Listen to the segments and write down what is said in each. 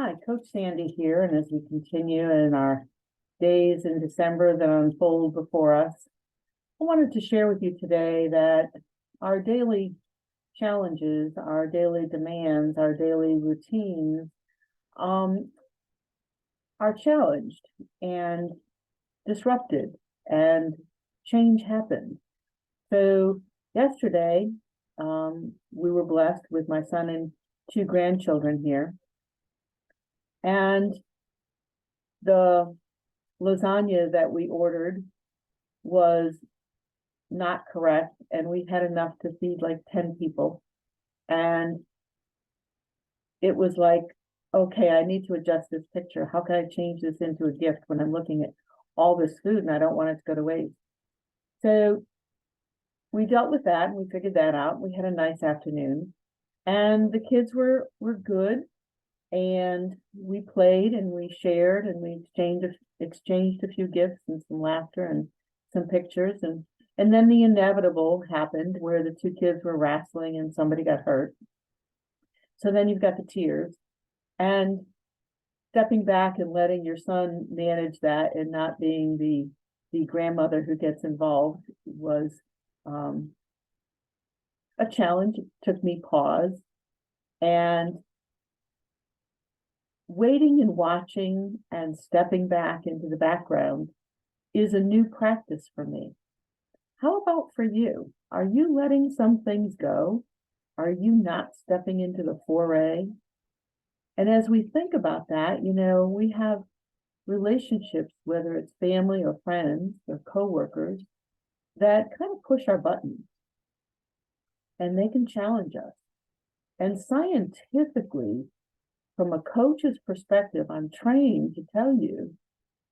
Hi, Coach Sandy here, and as we continue in our days in December that unfold before us, I wanted to share with you today that our daily challenges, our daily demands, our daily routines are challenged and disrupted, and change happens. So yesterday, we were blessed with my son and two grandchildren here. And the lasagna that we ordered was not correct, and we had enough to feed like 10 people. And it was like, okay, I need to adjust this picture. How can I change this into a gift when I'm looking at all this food and I don't want it to go to waste? So we dealt with that and we figured that out. We had a nice afternoon, and the kids were good. And we played and we shared and we exchanged a few gifts and some laughter and some pictures, and then the inevitable happened where the two kids were wrestling and somebody got hurt. So then you've got the tears, and stepping back and letting your son manage that and not being the grandmother who gets involved was a challenge. It took me pause, and waiting and watching and stepping back into the background is a new practice for me. How about for you? Are you letting some things go? Are you not stepping into the foray? And as we think about that, we have relationships, whether it's family or friends or coworkers, that kind of push our buttons, and they can challenge us. And scientifically, from a coach's perspective, I'm trained to tell you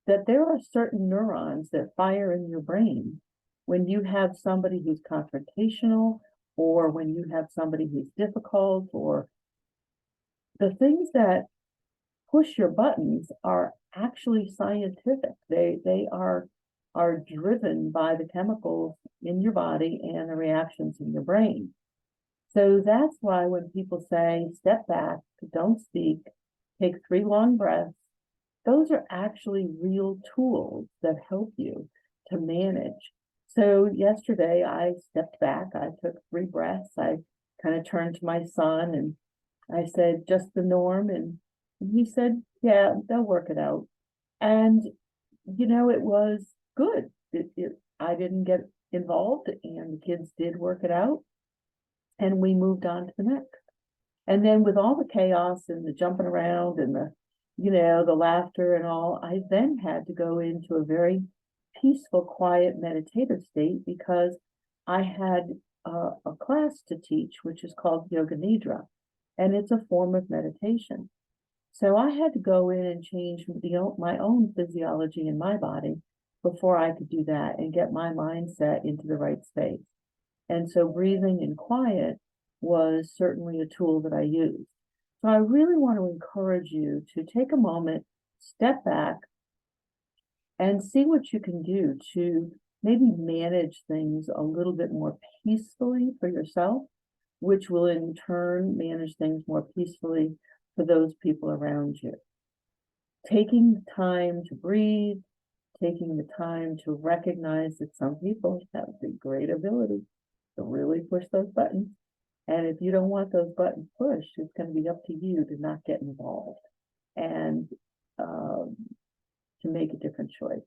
that there are certain neurons that fire in your brain when you have somebody who's confrontational, or when you have somebody who's difficult, or the things that push your buttons are actually scientific. They are driven by the chemicals in your body and the reactions in your brain. So that's why when people say, step back, don't speak, take 3 long breaths, those are actually real tools that help you to manage. So yesterday I stepped back, I took 3 breaths, I kind of turned to my son and I said, just the norm. And he said, yeah, they'll work it out. And, it was good. I didn't get involved, and the kids did work it out. And we moved on to the next. And then with all the chaos and the jumping around and the laughter and all, I then had to go into a very peaceful, quiet, meditative state, because I had a class to teach, which is called Yoga Nidra, and it's a form of meditation. So I had to go in and change my own physiology in my body before I could do that and get my mindset into the right space. And so breathing and quiet was certainly a tool that I used. So I really want to encourage you to take a moment, step back, and see what you can do to maybe manage things a little bit more peacefully for yourself, which will in turn manage things more peacefully for those people around you. Taking the time to breathe, taking the time to recognize that some people have the great ability to really push those buttons. And if you don't want those buttons pushed, it's going to be up to you to not get involved and to make a different choice.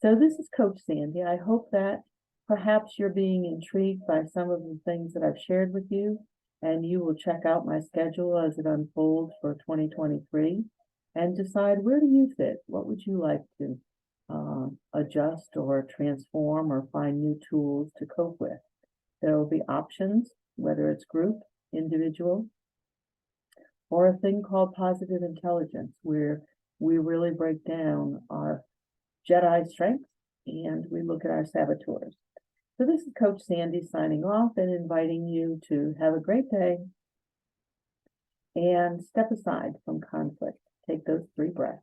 So this is Coach Sandy. I hope that perhaps you're being intrigued by some of the things that I've shared with you, and you will check out my schedule as it unfolds for 2023 and decide, where do you fit? What would you like to adjust or transform or find new tools to cope with? There will be options, whether it's group, individual, or a thing called positive intelligence, where we really break down our Jedi strengths and we look at our saboteurs. So this is Coach Sandy signing off and inviting you to have a great day and step aside from conflict. Take those 3 breaths.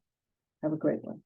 Have a great one.